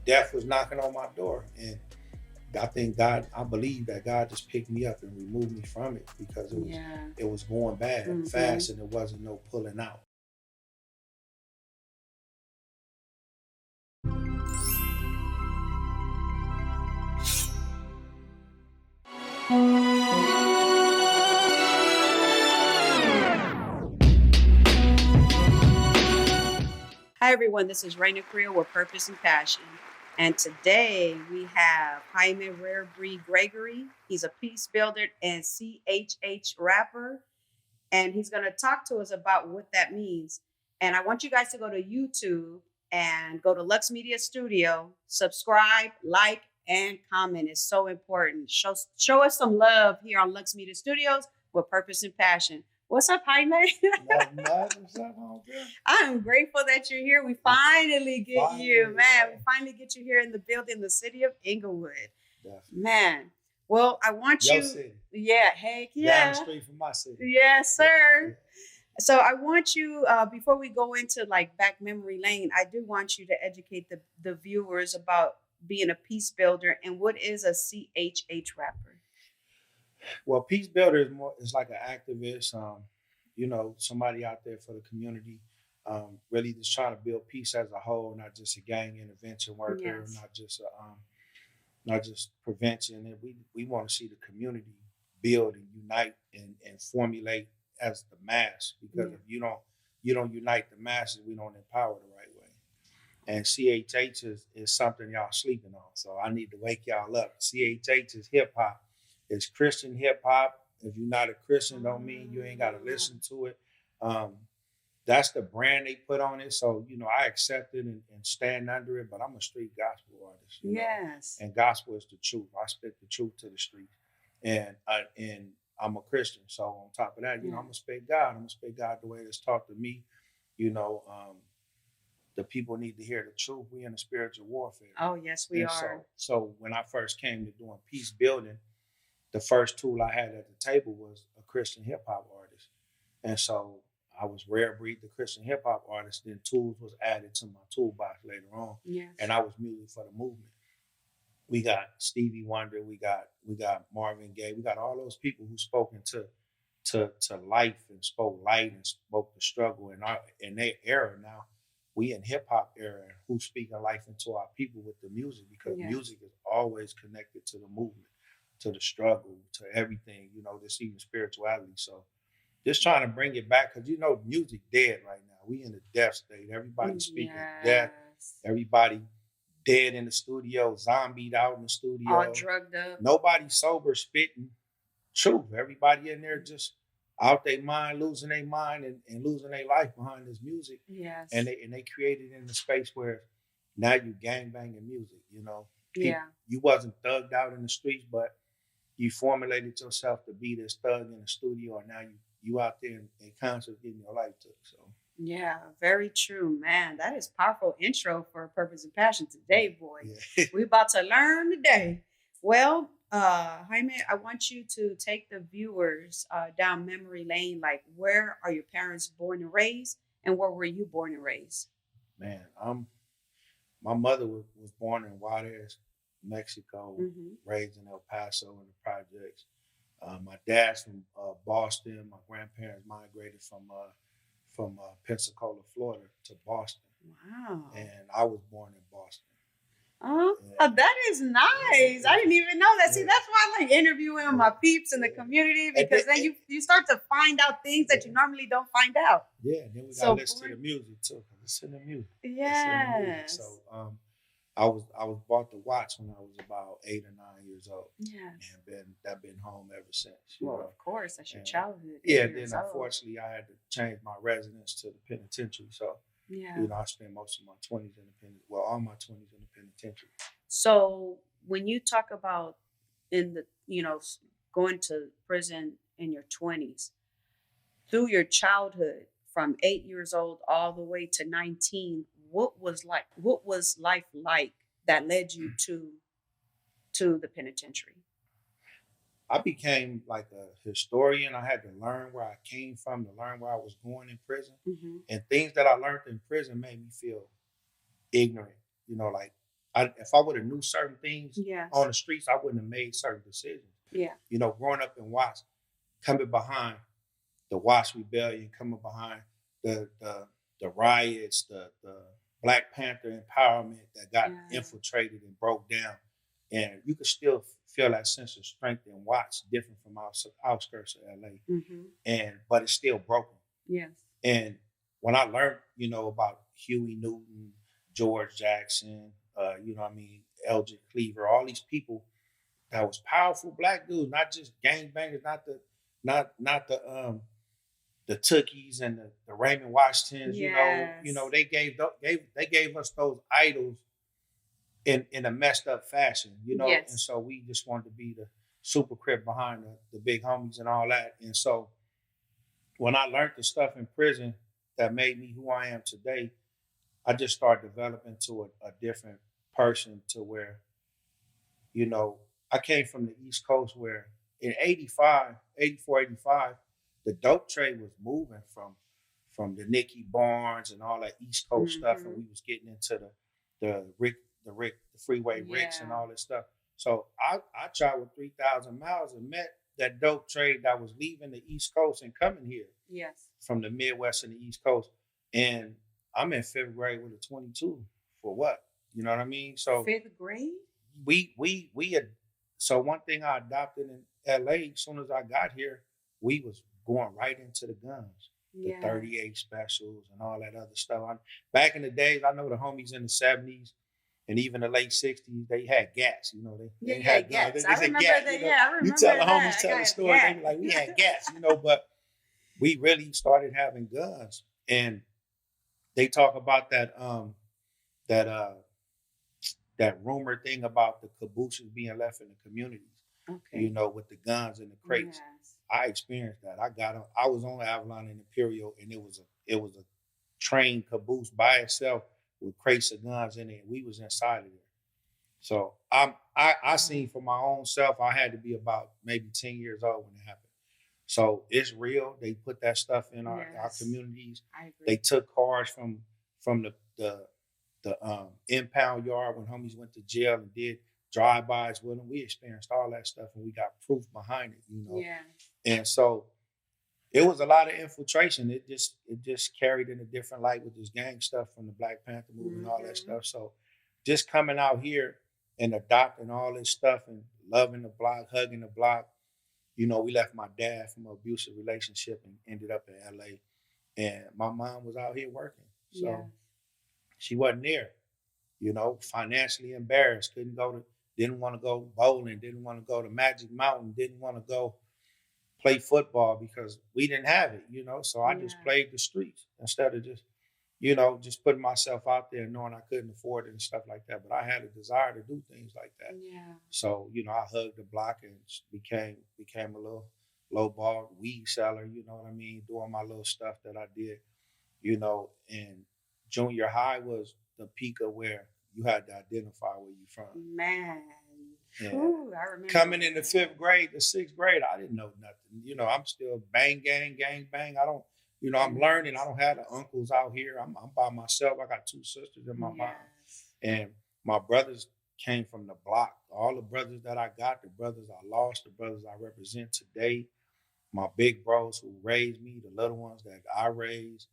death was knocking on my door. And I believe that God just picked me up and removed me from it because it was going bad fast and there wasn't no pulling out. Hi, everyone. This is Raina Carrillo with Purpose and Passion. And today we have Jaime Rarebreed Gergory. He's a peace builder and CHH rapper. And he's going to talk to us about what that means. And I want you guys to go to YouTube and go to Luxe Media Studio, subscribe, like, and comment. It's so important. Show us some love here on Luxe Media Studios with Purpose and Passion. What's up, Jaime? Nothing, what's up, homegirl? I'm grateful that you're here. We finally get you, man. We finally get you here in the building, the city of Inglewood. Definitely. Man. Well, I want Your you. city. Yeah, heck yeah. Down the street from my city. Yes, sir. Yeah. So I want you, before we go into like back memory lane, I do want you to educate the viewers about being a peace builder and what is a CHH rapper. Well, peace builder is like an activist, somebody out there for the community, really just trying to build peace as a whole, not just a gang intervention worker, yes. Not just prevention. And we want to see the community build and unite and formulate as the mass, because if you don't unite the masses, we don't empower the right way. And CHH is something y'all sleeping on. So I need to wake y'all up. CHH is hip hop. It's Christian hip hop. If you're not a Christian, don't mean you ain't got to listen to it. That's the brand they put on it. So, I accept it and stand under it, but I'm a street gospel artist. Yes. And gospel is the truth. I spit the truth to the street. And I'm a Christian. So on top of that, I'm going to spit God. I'm going to spit God the way it's taught to me. The people need to hear the truth. We in a spiritual warfare. Oh, yes, we are. So when I first came to doing peace building, the first tool I had at the table was a Christian hip hop artist. And so I was Rarebreed, the Christian hip hop artist. Then tools was added to my toolbox later on. Yes. And I was music for the movement. We got Stevie Wonder, we got Marvin Gaye, we got all those people who spoke into life and spoke light and spoke the struggle in their era. Now we in hip hop era, who's speaking life into our people with the music, because music is always connected to the movement, to the struggle, to everything, this even spirituality. So just trying to bring it back, because music dead right now. We in a death state. Everybody speaking death. Everybody dead in the studio, zombied out in the studio. All drugged up. Nobody sober spitting truth. Everybody in there just out their mind, losing their mind and losing their life behind this music. Yes. And they created in the space where now you gangbanging music, You wasn't thugged out in the streets, but you formulated yourself to be this thug in the studio, and now you out there in concert getting your life took. So yeah, very true, man. That is powerful intro for Purpose and Passion today, boy. Yeah. We about to learn today. Well, Jaime, I want you to take the viewers down memory lane. Like, where are your parents born and raised, and where were you born and raised? Man, my mother was born in Juarez, Mexico, raised in El Paso in the projects. My dad's from Boston. My grandparents migrated from Pensacola, Florida to Boston. Wow. And I was born in Boston. Oh, that is nice. I didn't even know that. See, that's why I like interviewing my peeps in the community, because then you start to find out things that you normally don't find out. Yeah, and then we got to listen to the music too. Listen to the music. Yes. So I was bought the watch when I was about 8 or 9 years old. Yeah. And I've been home ever since. Well, of course, that's your childhood. Yeah, then unfortunately I had to change my residence to the penitentiary. So I spent most of my 20s all my 20s in the penitentiary. So when you talk about going to prison in your 20s, through your childhood from 8 years old all the way to 19, what was life like that led you to the penitentiary? I became like a historian. I had to learn where I came from, to learn where I was going in prison. Mm-hmm. And things that I learned in prison made me feel ignorant. Like if I would have knew certain things Yes. on the streets, I wouldn't have made certain decisions. Yeah. You know, growing up in Watts, coming behind the Watts Rebellion, coming behind the riots, the Black Panther empowerment that got infiltrated and broke down. And you could still feel that sense of strength in Watts, different from outskirts of LA. But it's still broken. Yes. And when I learned, you know, about Huey Newton, George Jackson, you know what I mean, Eldridge Cleaver, all these people that was powerful Black dudes, not just gangbangers, not the Tookies and the Raymond Washingtons. You know, they gave us those idols in a messed up fashion, you know. And so we just wanted to be the super crip behind the big homies and all that. And so when I learned the stuff in prison that made me who I am today, I just started developing to a different person, to where, you know, I came from the East Coast where in 85, the dope trade was moving from the Nicky Barnes and all that East Coast stuff, and we was getting into the freeway Ricks and all this stuff. So I traveled 3,000 miles and met that dope trade that was leaving the East Coast and coming here. Yes. From the Midwest and the East Coast. And I'm in 5th grade with a 22 for what? You know what I mean? So 5th grade? So one thing I adopted in LA, as soon as I got here, we was going right into the guns. The 38 specials and all that other stuff. Back in the days, I know the homies in the 70s and even the late 60s, they had gas, you know. They had gas. I remember that. You know? I remember you tell the homies, tell the story, they be like, we had gas, you know, but we really started having guns. And they talk about that rumor thing about the cabooses being left in the communities. Okay. You know, with the guns and the crates. Yes. I experienced that. I was on Avalon and Imperial, and it was a train caboose by itself with crates of guns in it. And we was inside of there. So I seen for my own self, I had to be about maybe 10 years old when it happened. So it's real. They put that stuff in our communities. I agree. They took cars from the impound yard when homies went to jail and did drive-bys with them. We experienced all that stuff, and we got proof behind it, you know. Yeah. And so it was a lot of infiltration. It just carried in a different light with this gang stuff from the Black Panther movement and all that stuff. So just coming out here and adopting all this stuff and loving the block, hugging the block. You know, we left my dad from an abusive relationship and ended up in LA. And my mom was out here working. So she wasn't there, you know, financially embarrassed, didn't want to go bowling, didn't want to go to Magic Mountain, didn't want to go play football because we didn't have it, you know. So I just played the streets instead of just putting myself out there knowing I couldn't afford it and stuff like that. But I had a desire to do things like that. Yeah. So, you know, I hugged the block and became a little low-ball weed seller, you know what I mean, doing my little stuff that I did, you know. And junior high was the peak of where you had to identify where you're from. Man. Ooh, I remember. Coming into 5th grade to 6th grade, I didn't know nothing. You know, I'm still gang bang. I'm learning. I don't have the uncles out here. I'm by myself. I got 2 sisters and my mom. And my brothers came from the block. All the brothers that I got, the brothers I lost, the brothers I represent today, my big bros who raised me, the little ones that I raised,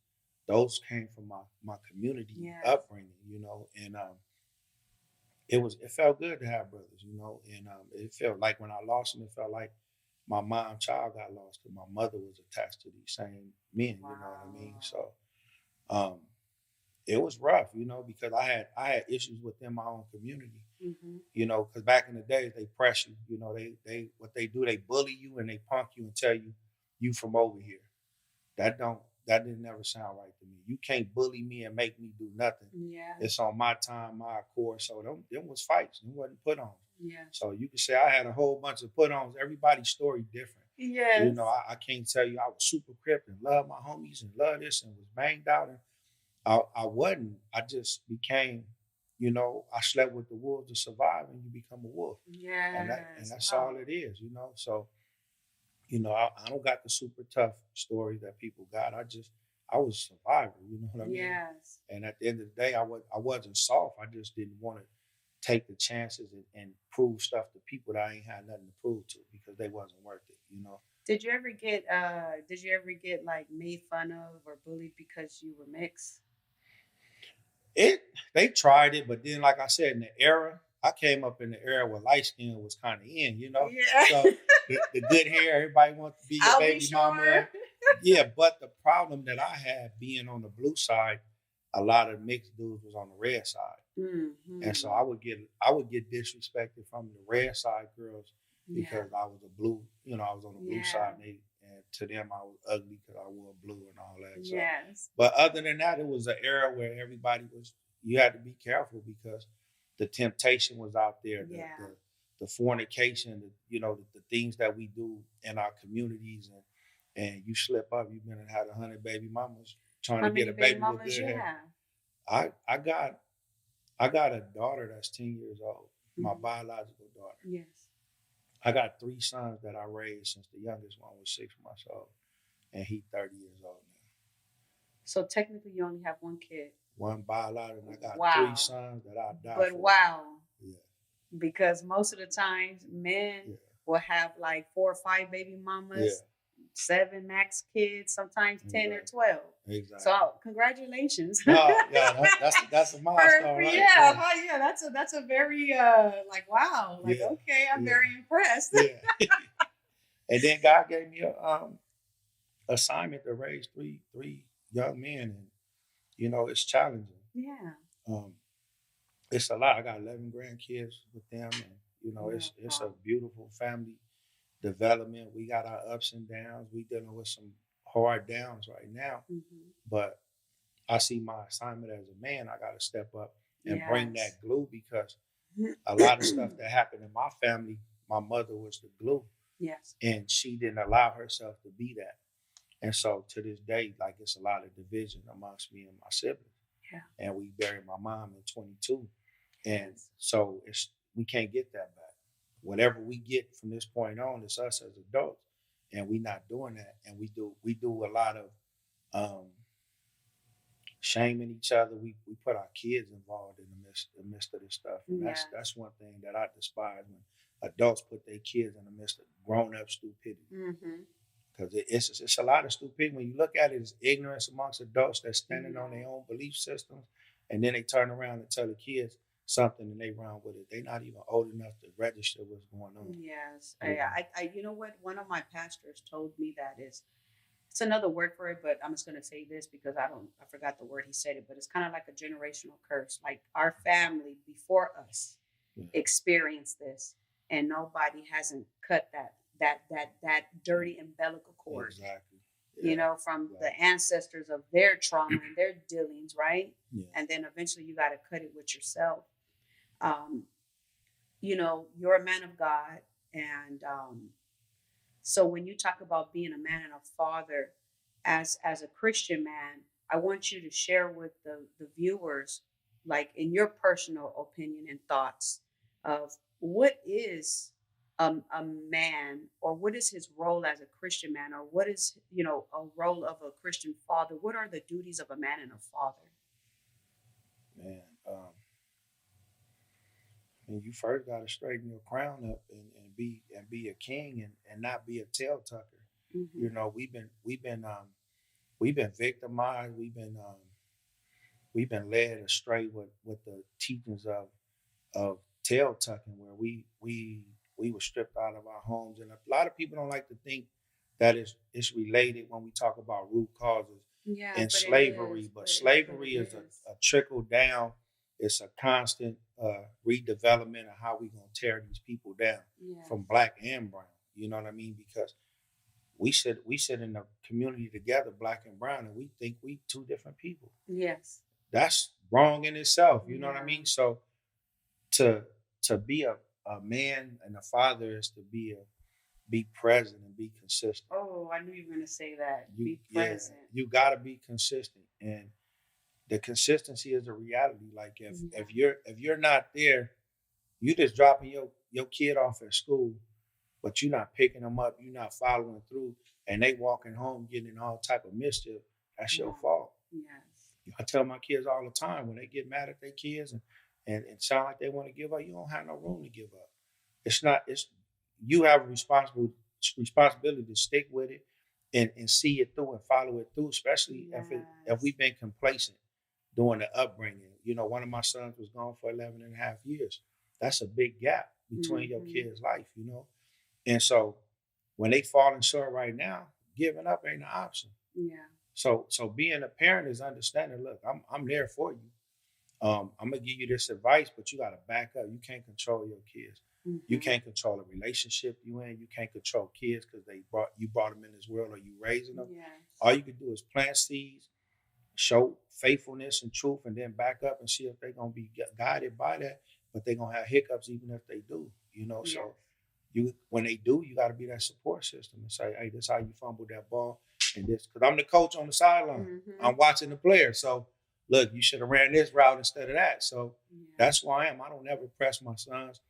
those came from my community upbringing, you know. And it felt good to have brothers, you know. And it felt like when I lost them, it felt like my mom child got lost because my mother was attached to these same men, you know what I mean? So it was rough, you know, because I had issues within my own community, you know, because back in the days they press you, you know, they what they do, they bully you and they punk you and tell you from over here. That didn't never sound right to me. You can't bully me and make me do nothing. Yeah. It's on my time, my accord. So them was fights. Them wasn't put on. Yeah. So you can say I had a whole bunch of put-ons. Everybody's story different. Yes. You know, I can't tell you I was super crip and loved my homies and loved this and was banged out. And I wasn't. I just became, you know, I slept with the wolves to survive and you become a wolf. Yeah. And that's all it is, you know. So, you know, I don't got the super tough story that people got. I was a survivor, you know what I mean? Yes. And at the end of the day, I wasn't soft. I just didn't want to take the chances and prove stuff to people that I ain't had nothing to prove to because they wasn't worth it, you know. Did you ever get like made fun of or bullied because you were mixed? They tried it, but then like I said, in the era, I came up in the era where light skin was kind of in, you know. Yeah. So the good hair, everybody wants to be your baby mama. Yeah, but the problem that I had being on the blue side, a lot of mixed dudes was on the red side. Mm-hmm. And so I would get disrespected from the red side girls because I was a blue, you know, I was on the blue side, and to them I was ugly because I wore blue and all that. So. Yes. But other than that, it was an era where you had to be careful because the temptation was out there, the fornication, the things that we do in our communities, and you slip up, you've been and had 100 baby mamas trying to get a baby with good hair. I got a daughter that's 10 years old, my biological daughter. Yes. I got 3 sons that I raised since the youngest one was 6 months old, and he's 30 years old now. So technically, you only have one kid. One biological, and I got 3 sons that I died for. But wow. Yeah. Because most of the times, men will have like 4 or 5 baby mamas. 7 max kids, sometimes 10 or 12. Exactly. So congratulations. That's a milestone, right? Yeah, that's a very like wow. Like okay, I'm very impressed. Yeah. And then God gave me a assignment to raise three young men, and you know it's challenging. Yeah. It's a lot. I got 11 grandkids with them, and you know it's a beautiful family development. We got our ups and downs. We dealing with some hard downs right now, but I see my assignment as a man. I got to step up and bring that glue because a lot of stuff that happened in my family, my mother was the glue. Yes. And she didn't allow herself to be that. And so to this day, like it's a lot of division amongst me and my siblings. Yeah. And we buried my mom in 22. And so we can't get that back. Whatever we get from this point on, it's us as adults, and we're not doing that. And we do a lot of shaming each other. We put our kids involved in the midst of this stuff, and that's one thing that I despise when adults put their kids in the midst of grown up stupidity. Because it's a lot of stupidity. When you look at it, it's ignorance amongst adults that's standing on their own belief systems, and then they turn around and tell the kids something and they run with it. They're not even old enough to register what's going on. Yes. I you know what? One of my pastors told me that it's another word for it, but I'm just going to say this because I forgot the word he said it, but it's kind of like a generational curse. Like our family before us experienced this, and nobody hasn't cut that dirty umbilical cord. Exactly. You know, from the ancestors of their trauma and their dealings, right? Yeah. And then eventually you got to cut it with yourself. You know, you're a man of God. And so when you talk about being a man and a father as a Christian man, I want you to share with the viewers, like in your personal opinion and thoughts of what is a man, or what is his role as a Christian man, or what is, you know, a role of a Christian father? What are the duties of a man and a father? Man, and you first got to straighten your crown up and be a king and not be a tail tucker. You know, we've been victimized. We've been led astray with the teachings of tail tucking, where we were stripped out of our homes, and a lot of people don't like to think that it's related when we talk about root causes and slavery. But slavery is a trickle down. It's a constant redevelopment of how we're going to tear these people down from black and brown. You know what I mean? Because we sit in the community together, black and brown, and we think we two different people. Yes. That's wrong in itself. You know what I mean? So to be a man and a father is to be present and be consistent. Oh, I knew you were going to say that. Be present. You got to be consistent, and the consistency is a reality. Like if you're not there, you just dropping your kid off at school, but you're not picking them up, you're not following through, and they walking home getting in all type of mischief. That's your fault. Yes. I tell my kids all the time when they get mad at their kids and and sound like they want to give up, you don't have no room to give up. It's not. It's you have a responsibility to stick with it and see it through and follow it through, especially if we've been complacent during the upbringing. You know, one of my sons was gone for 11 and a half years. That's a big gap between your kid's life, you know? And so when they falling short right now, giving up ain't an option. Yeah. So being a parent is understanding, look, I'm there for you. I'm gonna give you this advice, but you gotta back up. You can't control your kids. You can't control the relationship you in. You can't control kids because you brought them in this world or you raising them. Yes. All you can do is plant seeds, show faithfulness and truth, and then back up and see if they're gonna be guided by that. But they're gonna have hiccups even if they do. You know, Yes. so when they do, you got to be that support system and say, hey, this is how you fumbled that ball, and this because I'm the coach on the sideline. I'm watching the player, so look, you should have ran this route instead of that. So that's who I am. I don't ever press my sons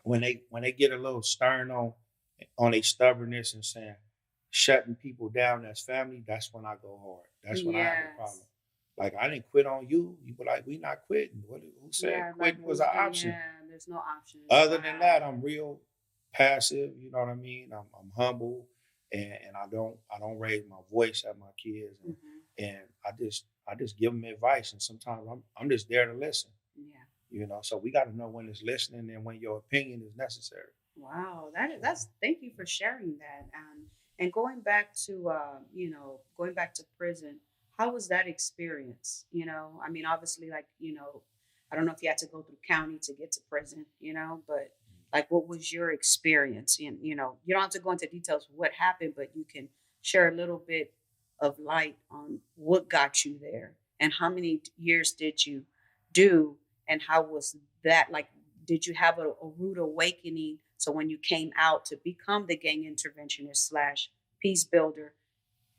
when they get a little stern on their stubbornness and saying shutting people down as family. That's when I go hard. That's when I have a problem. Like, I didn't quit on you. You were like, we not quitting. Who said quitting was an option? Yeah, there's no option. Other than that, I'm real passive. You know what I mean? I'm humble, and I don't raise my voice at my kids, and I just give them advice, and sometimes I'm just there to listen. Yeah. You know, so we got to know when it's listening and when your opinion is necessary. Wow, that's thank you for sharing that. And going back to going back to prison, how was that experience? You know, I mean, obviously, like, I don't know if you had to go through county to get to prison, but like, what was your experience? And, you don't have to go into details of what happened, but you can share a little bit of light on what got you there and how many years did you do and how was that? Like, did you have a rude awakening? So when you came out to become the gang interventionist / peace builder,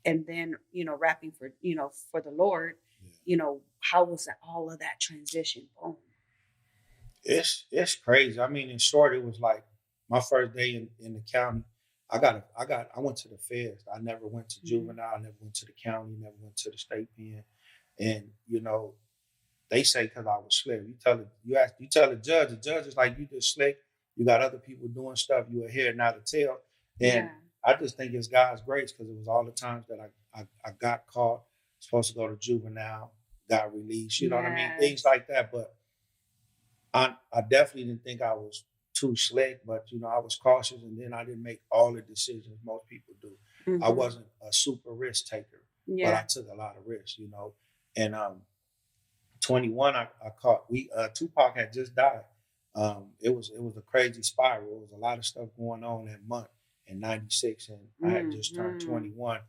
and then, rapping for the Lord, how was all of that transition? Boom. It's crazy. I mean, in short, it was like my first day in the county. I went to the feds. I never went to juvenile. I never went to the county. Never went to the state pen. And they say because I was slick. You tell the judge. The judge is like, you just slick. You got other people doing stuff. You were here not to tell. And I just think it's God's grace because it was all the times that I got caught, supposed to go to juvenile, got released. You know what I mean? Things like that. But I definitely didn't think I was too slick, but I was cautious, and then I didn't make all the decisions most people do. I wasn't a super risk taker, but I took a lot of risks, And 21, I caught. Tupac had just died. It was a crazy spiral. It was a lot of stuff going on that month in '96, and I had just turned 21,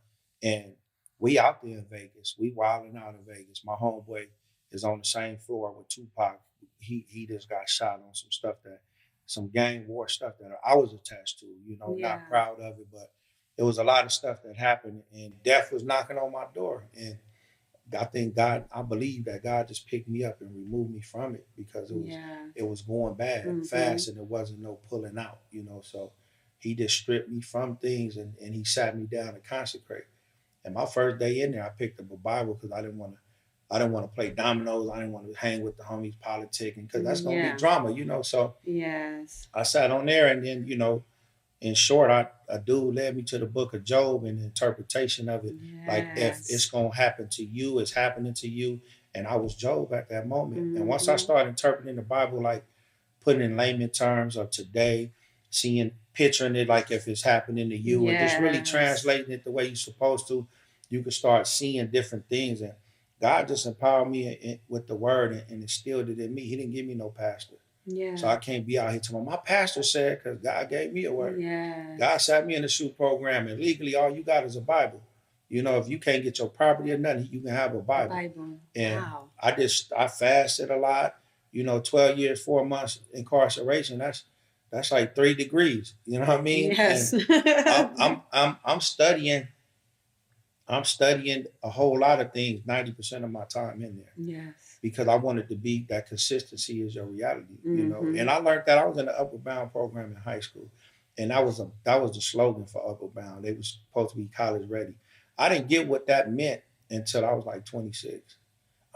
and we out there in Vegas. We wilding out in Vegas. My homeboy is on the same floor with Tupac. He just got shot on some gang war stuff that I was attached to, not proud of it, but it was a lot of stuff that happened, and death was knocking on my door. And I believe that God just picked me up and removed me from it because it was going bad fast, and there wasn't no pulling out, so he just stripped me from things, and he sat me down to consecrate. And my first day in there, I picked up a Bible because I didn't want to play dominoes. I didn't want to hang with the homies politicking because that's going to be drama, So I sat on there, and then, in short, a dude led me to the book of Job and the interpretation of it. Like, if it's going to happen to you, it's happening to you. And I was Job at that moment. And once I started interpreting the Bible, like putting in layman terms of today, picturing it like if it's happening to you, and just really translating it the way you're supposed to, you can start seeing different things. And God just empowered me with the word and instilled it in me. He didn't give me no pastor. So I can't be out here telling my pastor said, because God gave me a word. God sat me in the SHU program, and legally all you got is a Bible. If you can't get your property or nothing, you can have a Bible. And I fasted a lot. 12 years, 4 months incarceration. That's like 3 degrees. You know what I mean? Yes. And I'm studying. I'm studying a whole lot of things, 90% of my time in there. Yes. Because I wanted to be that consistency is your reality, And I learned that I was in the Upward Bound program in high school. And that was the slogan for Upward Bound. They were supposed to be college ready. I didn't get what that meant until I was like 26.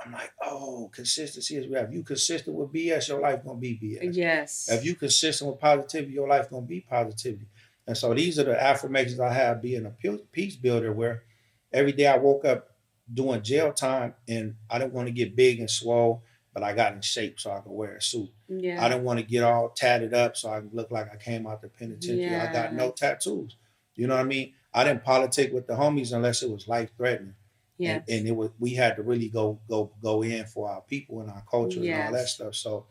I'm like, oh, consistency is real. If you consistent with BS, your life gonna be BS. Yes. If you consistent with positivity, your life gonna be positivity. And so these are the affirmations I have being a peace builder, where every day I woke up doing jail time and I didn't want to get big and swole, but I got in shape so I could wear a suit. Yeah. I didn't want to get all tatted up so I could look like I came out the penitentiary. Yes. I got no tattoos. You know what I mean? I didn't politic with the homies unless it was life threatening. Yes. And it was, we had to really go in for our people and our culture and all that stuff. So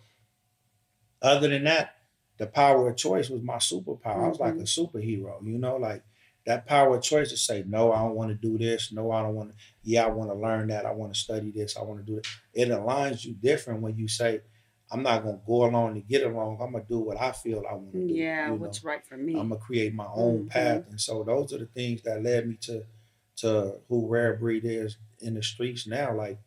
other than that, the power of choice was my superpower. I was like a superhero, you know, like that power of choice to say, no, I don't want to do this. No, I don't want to. Yeah, I want to learn that. I want to study this. I want to do it. It aligns you different when you say, I'm not going to go along to get along. I'm going to do what I feel I want to do. Yeah, what's right for me. I'm going to create my own path. And so those are the things that led me to who Rarebreed is in the streets now. Like,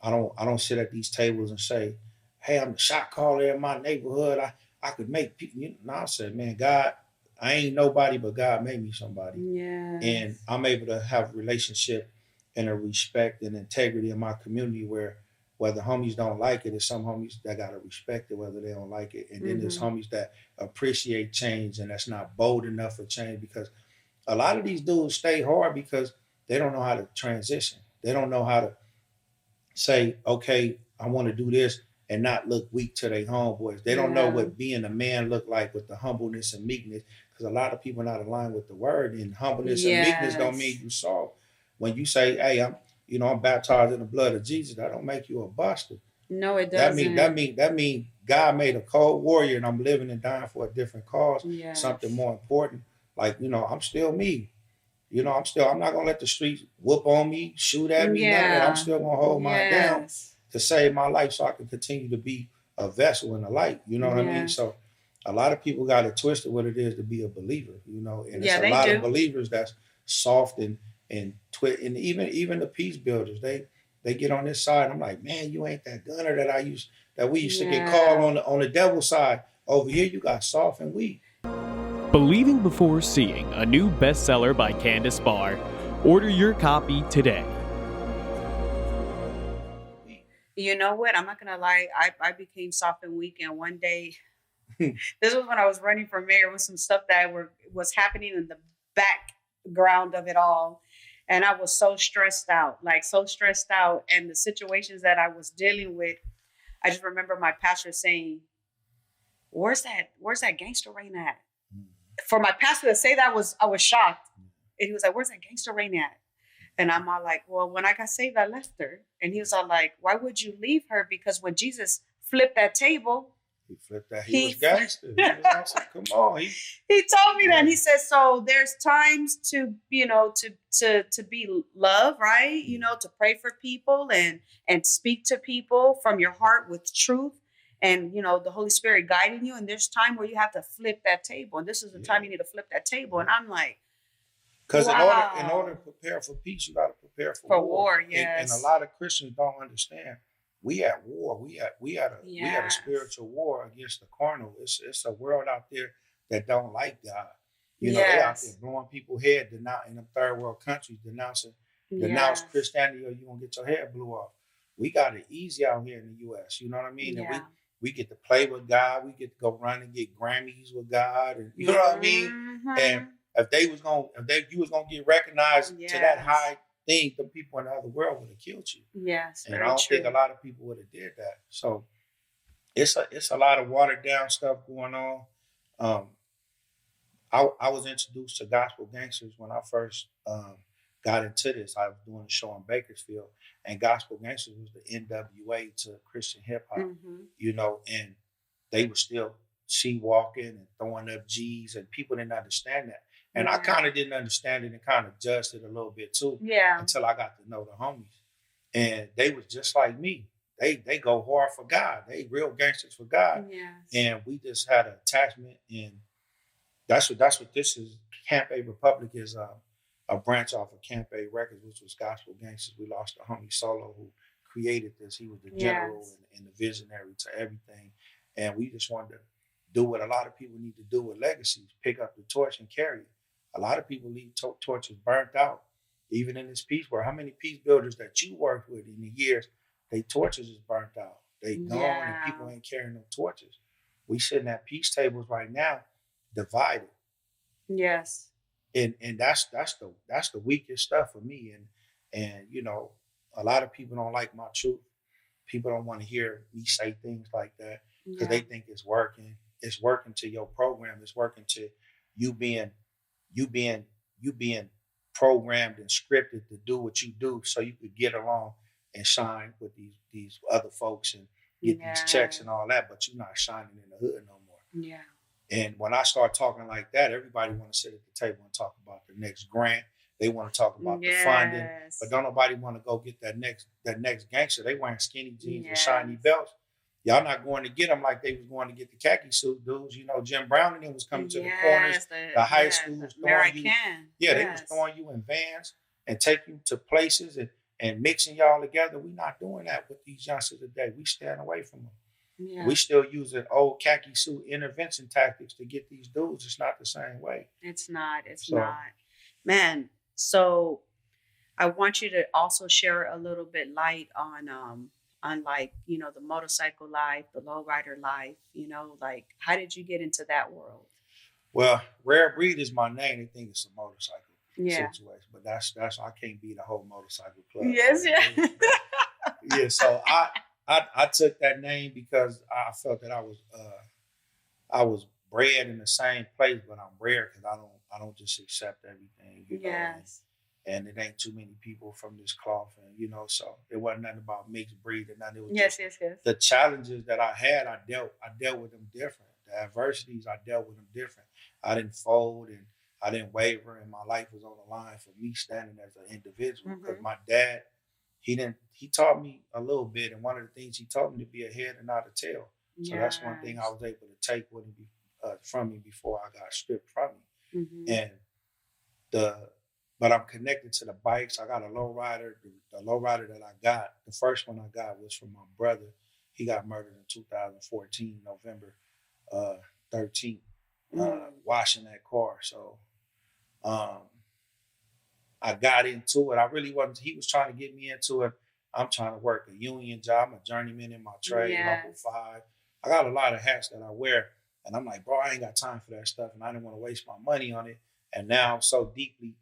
I don't sit at these tables and say, hey, I'm the shot caller in my neighborhood. I could make people. No, I said, man, God, I ain't nobody, but God made me somebody. Yeah. And I'm able to have a relationship and a respect and integrity in my community where whether homies don't like it, there's some homies that gotta respect it whether they don't like it. And then there's homies that appreciate change and that's not bold enough for change, because a lot of these dudes stay hard because they don't know how to transition. They don't know how to say, okay, I want to do this and not look weak to their homeboys. They don't know what being a man look like with the humbleness and meekness, because a lot of people are not aligned with the word, and humbleness and meekness don't mean you soft. When you say, hey, I'm baptized in the blood of Jesus, that don't make you a buster. No, it doesn't. That mean God made a cold warrior and I'm living and dying for a different cause, something more important. Like, I'm still me. I'm not gonna let the streets whoop on me, shoot at me, none of that. I'm still gonna hold mine down to save my life so I can continue to be a vessel in the light. You know what I mean? So a lot of people got it twisted what it is to be a believer, and it's a lot of believers that's soft and even the peace builders, they get on this side. I'm like, man, you ain't that gunner that we used to get called on the devil's side. Over here, you got soft and weak. Believing Before Seeing, a new bestseller by Candace Barr. Order your copy today. You know what? I'm not going to lie. I became soft and weak. And one day, this was when I was running for mayor, with some stuff that was happening in the background of it all. And I was so stressed out. And the situations that I was dealing with, I just remember my pastor saying, where's that gangster Raina at? For my pastor to say that I was shocked. And he was like, where's that gangster Raina at? And I'm all like, well, when I got saved, I left her. And he was all like, why would you leave her? Because when Jesus flipped that table, he flipped that. He was gangster. He was awesome. Come on. He told me that. And he said, so there's times to, to be love, right? To pray for people and speak to people from your heart with truth. And, the Holy Spirit guiding you. And there's time where you have to flip that table. And this is the time you need to flip that table. And I'm like, because in order to prepare for peace, you got to prepare for war. Yes. And a lot of Christians don't understand. We at war. We at a spiritual war against the carnal. It's a world out there that don't like God. They out there blowing people's head in them third world countries, denounce Christianity, or you gonna get your head blew off. We got it easy out here in the U.S. You know what I mean? And we get to play with God. We get to go run and get Grammys with God, and you know what I mean. And if you was gonna get recognized to that high thing, the people in the other world would have killed you. Yes, and I don't think a lot of people would have did that. So it's a lot of watered down stuff going on. I was introduced to gospel gangsters when I first got into this. I was doing a show in Bakersfield, and gospel gangsters was the NWA to Christian hip hop, and they were still walking and throwing up G's, and people didn't understand that. And I kind of didn't understand it and kind of judged it a little bit too, until I got to know the homies. And they was just like me. They go hard for God. They real gangsters for God. Yes. And we just had an attachment, and that's what this is. Camp A Republic is a branch off of Camp A Records, which was gospel gangsters. We lost a homie Solo who created this. He was the general and the visionary to everything. And we just wanted to do what a lot of people need to do with legacies, pick up the torch and carry it. A lot of people leave torches burnt out, even in this peace world. How many peace builders that you worked with in the years they torches is burnt out. They gone and people ain't carrying no torches. We sitting at peace tables right now, divided. Yes. And that's the weakest stuff for me. And you know, a lot of people don't like my truth. People don't want to hear me say things like that because they think it's working. It's working to your program. It's working to you being programmed and scripted to do what you do so you could get along and shine with these other folks and get these checks and all that, but you're not shining in the hood no more. Yeah. And when I start talking like that, everybody want to sit at the table and talk about the next grant. They want to talk about the funding, but don't nobody want to go get that next gangster. They wearing skinny jeans and shiny belts. Y'all not going to get them like they was going to get the khaki suit dudes. You know, Jim Brown and them was coming to the corners. The high school was throwing you. They was throwing you in vans and taking you to places and mixing y'all together. We not doing that with these youngsters today. We staying away from them. Yeah. We still using old khaki suit intervention tactics to get these dudes. It's not the same way. It's not. It's not. Man, so I want you to also share a little bit light on like, you know, the motorcycle life, the lowrider life, you know, like how did you get into that world? Well, Rarebreed is my name. They think it's a motorcycle situation, but that's I can't be the whole motorcycle club. Yes, yeah. Yeah, so I took that name because I felt that I was bred in the same place, but I'm rare because I don't just accept everything. You know? And it ain't too many people from this cloth, and you know, so it wasn't nothing about mixed breed and nothing. It was just the challenges that I had. I dealt with them different. The adversities, I dealt with them different. I didn't fold and I didn't waver, and my life was on the line for me standing as an individual. Because my dad, he taught me a little bit, and one of the things he taught me to be a head and not a tail. So that's one thing I was able to take with him from me before I got stripped from me. And but I'm connected to the bikes. I got a lowrider. The lowrider that I got, the first one I got was from my brother. He got murdered in 2014, November 13th, washing that car. So I got into it. I really wasn't. He was trying to get me into it. I'm trying to work a union job. I'm a journeyman in my trade, level 5. I got a lot of hats that I wear. And I'm like, bro, I ain't got time for that stuff. And I didn't want to waste my money on it. And now I'm so deeply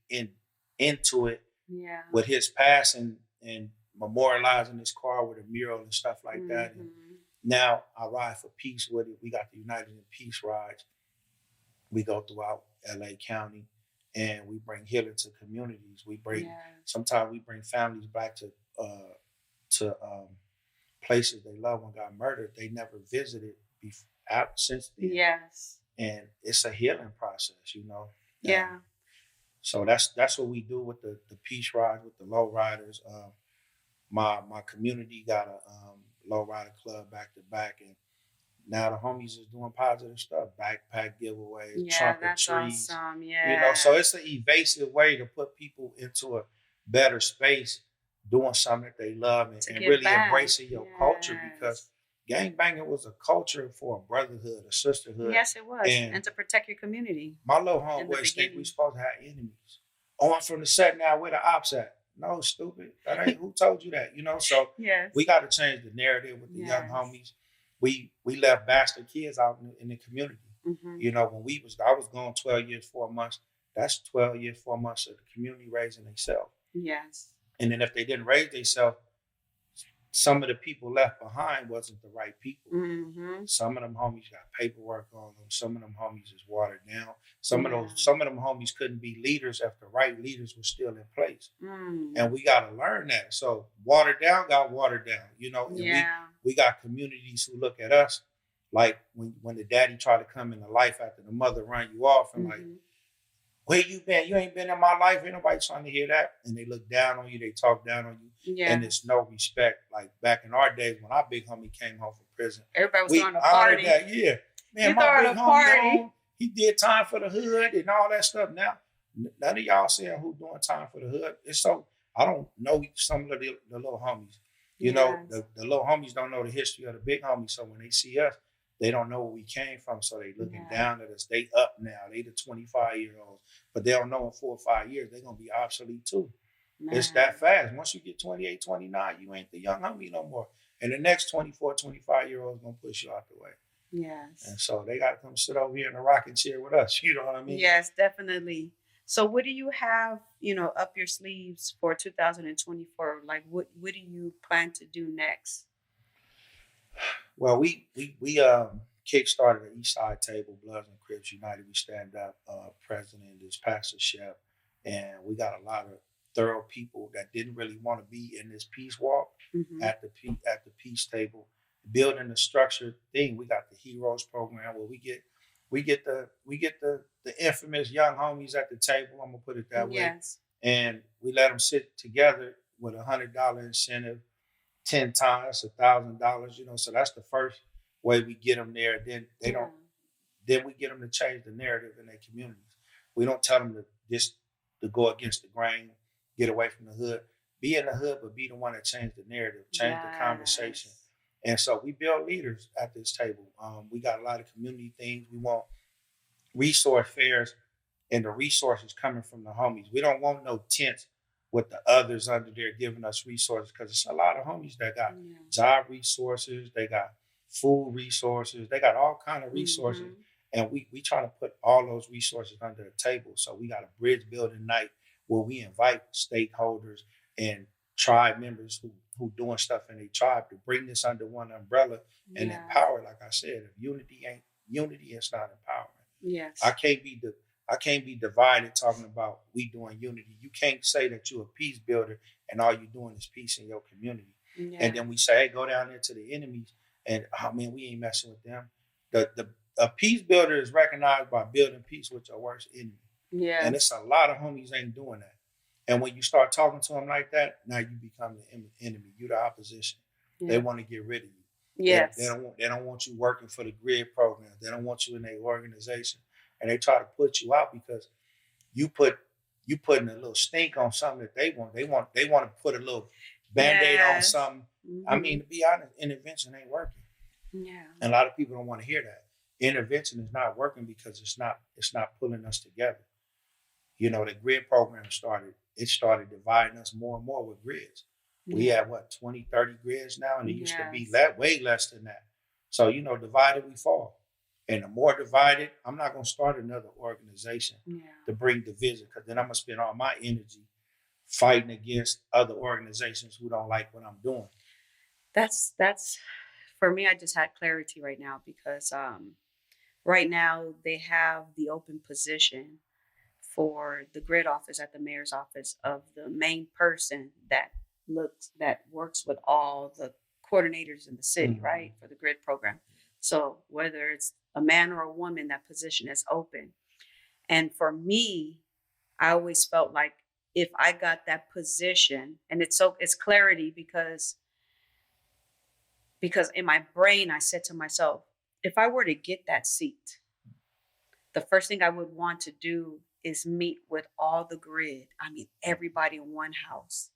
into it with his passing and memorializing his car with a mural and stuff like that. And now I ride for peace with it. We got the United in Peace rides. We go throughout LA County and we bring healing to communities. We bring sometimes we bring families back to places they love when got murdered. They never visited since then. And it's a healing process, you know. So that's what we do with the peace rides, with the low riders. My community got a low rider club back to back, and now the homies is doing positive stuff, backpack giveaways, trunk or trees. Awesome. You know, so it's an evasive way to put people into a better space, doing something that they love and really embracing your culture, because gangbanging was a culture for a brotherhood, a sisterhood. Yes, it was. And to protect your community. My little homeboys think we supposed to have enemies. Oh, I'm from the set now, where the ops at? No, stupid. That ain't who told you that, you know? So we got to change the narrative with the young homies. We left bastard kids out in the community. You know, when I was gone 12 years, 4 months, that's 12 years, 4 months of the community raising themselves. And then if they didn't raise themselves, some of the people left behind wasn't the right people. Some of them homies got paperwork on them. Some of them homies is watered down. Some of them homies couldn't be leaders if the right leaders were still in place. And we got to learn that. So watered down got watered down, you know. And we got communities who look at us like when the daddy tried to come into life after the mother run you off and like, where you been? You ain't been in my life. Ain't nobody trying to hear that. And they look down on you. They talk down on you. And there's no respect. Like back in our days when our big homie came home from prison. Everybody was throwing a party. Man, my big homie home, he did time for the hood and all that stuff. Now, none of y'all saying who doing time for the hood. It's so, I don't know some of the little homies. You know, the little homies don't know the history of the big homies. So when they see us, they don't know where we came from, so they looking down at us. They up now. They the 25-year-olds, but they don't know in 4 or 5 years they're gonna be obsolete too. It's that fast. Once you get 28, 29, you ain't the young homie no more. And the next 24, 25-year-old is going to push you out the way. Yes. And so they got to come sit over here in the rocking chair with us. You know what I mean? Yes, definitely. So what do you have, up your sleeves for 2024? Like what do you plan to do next? Well, we kickstarted the East Side Table, Bloods and Crips United. We stand up. President is Pastor Shep, and we got a lot of thorough people that didn't really want to be in this peace walk at the peace table, building a structured thing. We got the Heroes program where we get the infamous young homies at the table. I'm gonna put it that way. Yes. And we let them sit together with $100 incentive. 10 times $1,000, so that's the first way we get them there. Then then we get them to change the narrative in their communities. We don't tell them to go against the grain, get away from the hood. Be in the hood, but be the one that changed the narrative, change the conversation. And so we build leaders at this table. We got a lot of community things. We want resource fairs and the resources coming from the homies. We don't want no tents with the others under there giving us resources, because it's a lot of homies that got job resources, they got food resources, they got all kind of resources. And we try to put all those resources under the table. So we got a bridge building night where we invite stakeholders and tribe members who doing stuff in their tribe to bring this under one umbrella and empower. Like I said, if unity ain't unity, it's not empowerment. Yes. I can't be divided talking about we doing unity. You can't say that you're a peace builder and all you're doing is peace in your community. And then we say, hey, go down there to the enemies and, oh man, we ain't messing with them. A peace builder is recognized by building peace with your worst enemy. And it's a lot of homies ain't doing that. And when you start talking to them like that, now you become the enemy. You're the opposition. They want to get rid of you. Yes. They don't want you working for the grid program. They don't want you in their organization. And they try to put you out because you putting a little stink on something that they want. They want to put a little Band-Aid on something. I mean, to be honest, intervention ain't working. And a lot of people don't want to hear that. Intervention is not working because it's not pulling us together. The grid program started dividing us more and more with grids. We have 20, 30 grids now, and it used to be way less than that. So, divided we fall. And the more divided, I'm not going to start another organization to bring division, because then I'm going to spend all my energy fighting against other organizations who don't like what I'm doing. That's for me. I just had clarity right now because right now they have the open position for the grid office at the mayor's office of the main person that works with all the coordinators in the city, right, for the grid program. So whether it's a man or a woman, that position is open. And for me, I always felt like if I got that position, and it's clarity because in my brain, I said to myself, if I were to get that seat, the first thing I would want to do is meet with all the grid. I mean, everybody in one house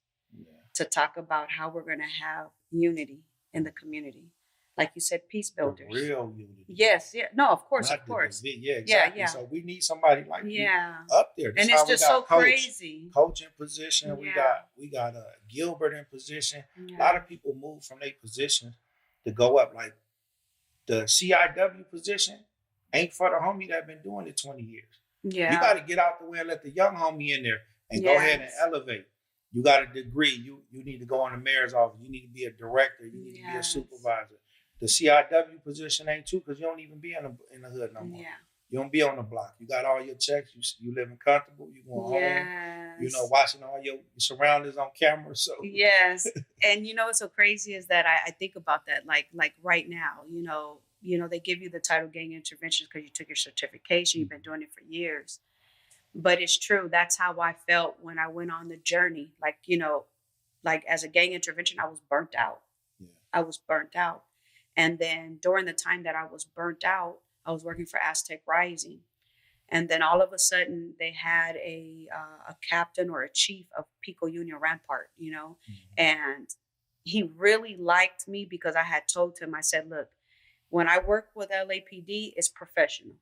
to talk about how we're going to have unity in the community. Like you said, peace builders. The real unity. Yes, yeah. No, of course, Not of course. Exactly. So we need somebody like you up there. And it's just so crazy. Coach in position. We got Gilbert in position. A lot of people move from their positions to go up. Like the CIW position ain't for the homie that been doing it 20 years. You got to get out the way and let the young homie in there and go ahead and elevate. You got a degree. You need to go in the mayor's office. You need to be a director. You need to be a supervisor. The CIW position ain't too, because you don't even be in the hood no more. You don't be on the block. You got all your checks. You living comfortable. You going home. Watching all your surroundings on camera. So yes, and what's so crazy is that I think about that like right now. They give you the title gang interventions because you took your certification. You've been doing it for years. But it's true. That's how I felt when I went on the journey. Like as a gang intervention, I was burnt out. I was burnt out. And then during the time that I was burnt out, I was working for Aztec Rising. And then all of a sudden they had a captain or a chief of Pico Union Rampart, and he really liked me because I had told him, I said, look, when I work with LAPD, it's professional.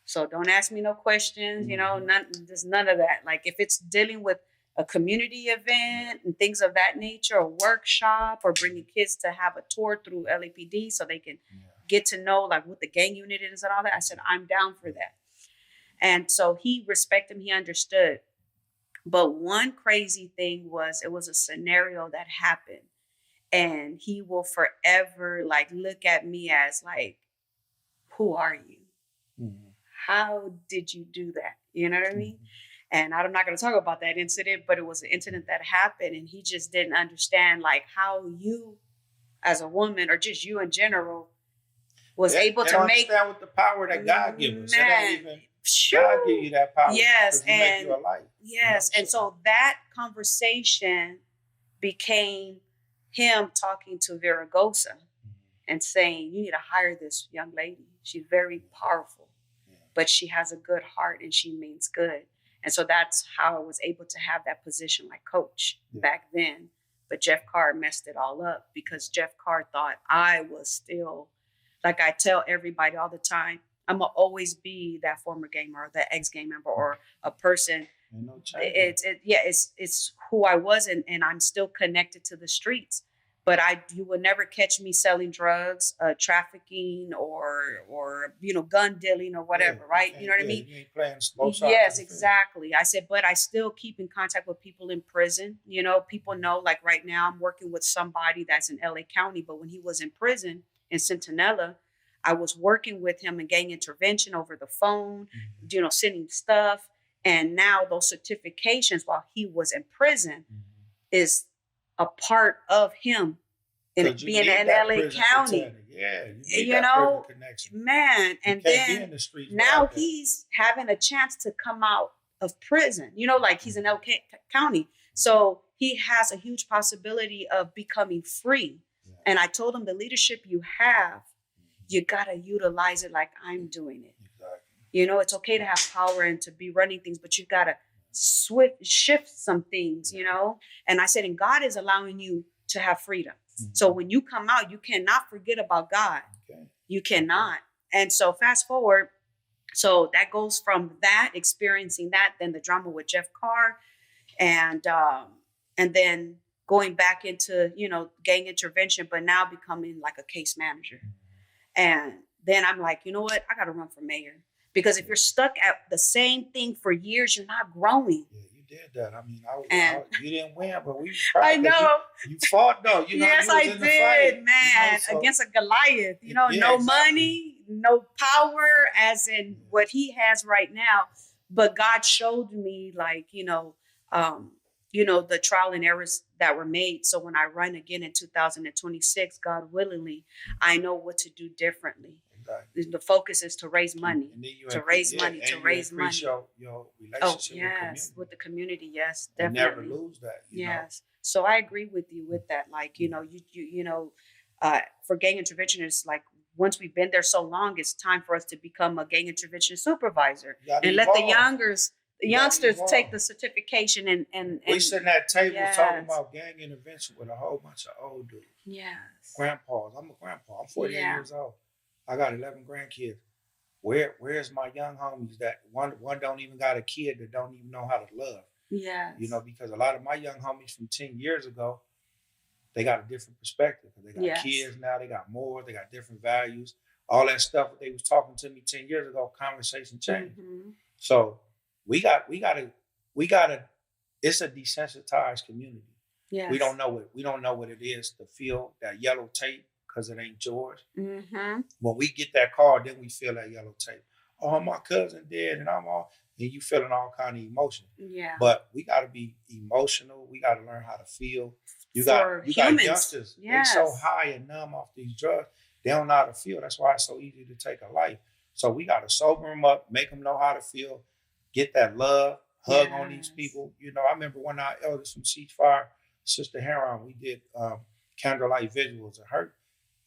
So don't ask me no questions, none of that. Like if it's dealing with a community event and things of that nature, a workshop, or bringing kids to have a tour through LAPD so they can get to know like what the gang unit is and all that, I said, I'm down for that. And so he respected me, he understood. But one crazy thing was, it was a scenario that happened, and he will forever like look at me as like, who are you? Mm-hmm. How did you do that? You know what I mean? And I'm not going to talk about that incident, but it was an incident that happened, and he just didn't understand like how you as a woman, or just you in general, was able to make understand with the power that God gives us. It ain't even God give you that power. Yes, and make you a light. Yes, and so that conversation became him talking to Viragosa and saying, you need to hire this young lady. She's very powerful, but she has a good heart and she means good. And so that's how I was able to have that position like coach back then. But Jeff Carr messed it all up, because Jeff Carr thought I was still, like I tell everybody all the time, I'm going to always be that former gamer or the ex-gang member or a person. No it's who I was, and I'm still connected to the streets. But you will never catch me selling drugs, trafficking, or gun dealing or whatever, right? You know what I mean? You ain't playing both sides. Yes, exactly. I said, but I still keep in contact with people in prison. People know, like right now, I'm working with somebody that's in LA County, but when he was in prison in Centinela, I was working with him in gang intervention over the phone, sending stuff. And now those certifications while he was in prison is a part of him in being in LA County. Man. And then now he's having a chance to come out of prison, like he's in LA County. So he has a huge possibility of becoming free. Yeah. And I told him, the leadership you have, you got to utilize it like I'm doing it. Exactly. It's okay to have power and to be running things, but you got to shift some things, And I said, and God is allowing you to have freedom. Mm-hmm. So when you come out, you cannot forget about God. Okay. You cannot. And so fast forward. So that goes from that, experiencing that, then the drama with Jeff Carr, and then going back into, gang intervention, but now becoming like a case manager. And then I'm like, you know what? I got to run for mayor. Because if you're stuck at the same thing for years, you're not growing. Yeah, you did that. I mean, you didn't win, but we tried. I know. You fought, though. Yes, I did, man. So, against a Goliath. No exactly. Money, no power, as in what he has right now. But God showed me, like, the trial and errors that were made. So when I run again in 2026, God willingly, I know what to do differently. Exactly. The focus is to raise money, to raise money. Your relationship with the community. Yes, definitely. And never lose that. Yes. So I agree with you with that. Like, for gang intervention, it's like, once we've been there so long, it's time for us to become a gang intervention supervisor and let the youngsters take the certification and we sitting at tables talking about gang intervention with a whole bunch of old dudes. Yes. Grandpas. I'm a grandpa. I'm 48 years old. I got 11 grandkids. Where's my young homies that one don't even got a kid that don't even know how to love? Yes. Because a lot of my young homies from 10 years ago, they got a different perspective. They got kids now, they got more, they got different values. All that stuff that they was talking to me 10 years ago, conversation changed. Mm-hmm. So we gotta it's a desensitized community. Yes. We don't know what it is to feel that yellow tape because it ain't yours. Mm-hmm. When we get that call, then we feel that yellow tape. Oh, my cousin dead, and you feeling all kind of emotion. Yeah. But we gotta be emotional. We gotta learn how to feel. You got youngsters, they so high and numb off these drugs, they don't know how to feel. That's why it's so easy to take a life. So we gotta sober them up, make them know how to feel, get that love, hug on these people. I remember when our elders from Ceasefire, Sister Heron, we did candlelight visuals of her.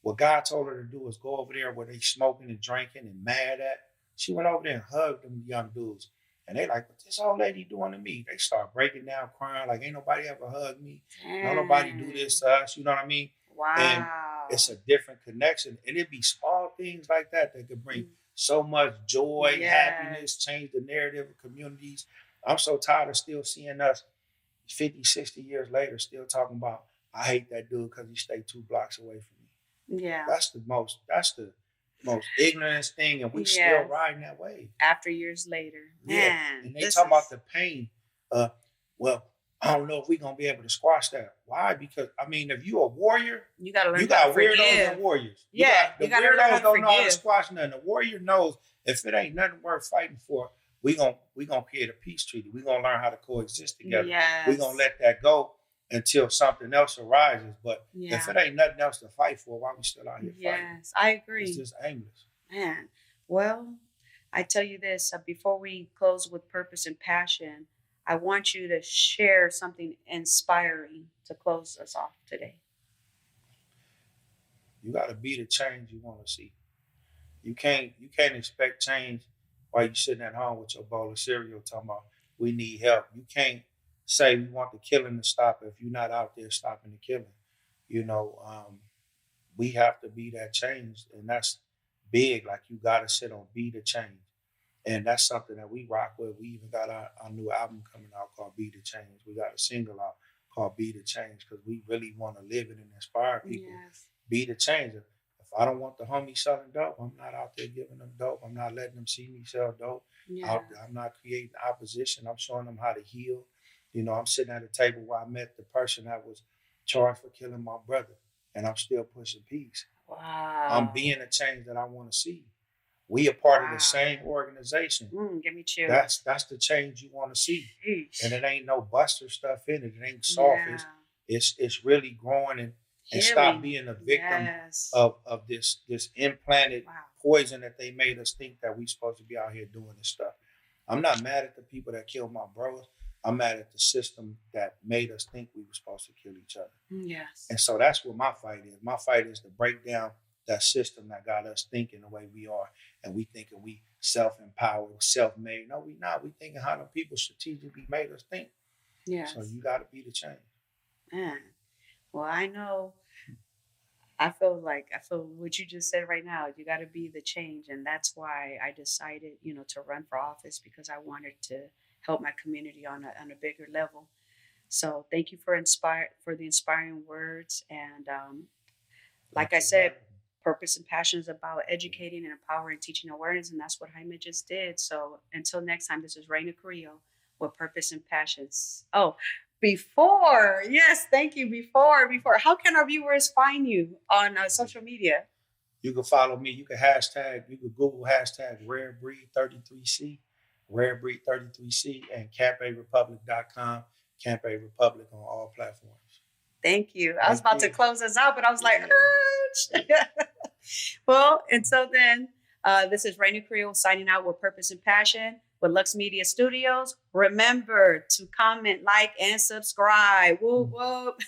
What God told her to do was go over there where they smoking and drinking and mad at. She went over there and hugged them young dudes. And they like, what this old lady doing to me? They start breaking down, crying, like, ain't nobody ever hugged me. Don't nobody do this to us. You know what I mean? Wow. And it's a different connection. And it'd be small things like that could bring so much joy, happiness, change the narrative of communities. I'm so tired of still seeing us, 50, 60 years later, still talking about, I hate that dude because he stayed 2 blocks away from me. Yeah. That's the most ignorant thing, and we still riding that wave. After years later. Man. And they talk about the pain. Well, I don't know if we're gonna be able to squash that. Why? Because I mean, if you a warrior, you gotta learn you got how to forgive. weirdos and warriors. You gotta learn how to don't know how to squash nothing. The warrior knows if it ain't nothing worth fighting for, we gonna create a peace treaty. We gonna learn how to coexist together. Yes. We gonna let that go until something else arises. But if it ain't nothing else to fight for, why we still out here fighting? Yes, I agree. It's just aimless. Man, well, I tell you this, before we close with purpose and passion, I want you to share something inspiring to close us off today. You got to be the change you want to see. You can't expect change while you're sitting at home with your bowl of cereal talking about we need help. You can't say we want the killing to stop if you're not out there stopping the killing. You know, we have to be that change, and that's big. Like, you got to sit on be the change. And that's something that we rock with. We even got our new album coming out called Be the Change. We got a single out called Be the Change because we really want to live it and inspire people. Yes. Be the change. If I don't want the homie selling dope, I'm not out there giving them dope. I'm not letting them see me sell dope. Yeah. I'm not creating opposition. I'm showing them how to heal. You know, I'm sitting at a table where I met the person that was charged for killing my brother, and I'm still pushing peace. Wow. I'm being the change that I want to see. We are part of the same organization. Give me chills. That's the change you want to see. Sheesh. And it ain't no buster stuff in it. It ain't soft. Yeah. It's really growing and stop being a victim of this implanted poison that they made us think that we supposed to be out here doing this stuff. I'm not mad at the people that killed my brothers. I'm mad at the system that made us think we were supposed to kill each other. Yes. And so that's what my fight is. My fight is to break down that system that got us thinking the way we are. And we thinking we self-empowered, self-made. No, we not. We thinking how the people strategically made us think. Yes. So you got to be the change. Man. Well, I know. I feel what you just said right now. You got to be the change. And that's why I decided, to run for office, because I wanted to help my community on a bigger level. So thank you for the inspiring words. And like I said, purpose and passion is about educating and empowering, teaching awareness, and that's what Jaime just did. So until next time, this is Raina Carrillo with Purpose and Passions. Oh, before, how can our viewers find you on social media? You can follow me. You can Google hashtag Rarebreed33C, Rarebreed33C, and CampeRepublic.com, Campe Republic on all platforms. Thank you. I was about to close us out, but I was like, well, until then, this is Raina Carrillo signing out with Purpose and Passion with luxemediastudios. Remember to comment, like, and subscribe. Whoop, whoop.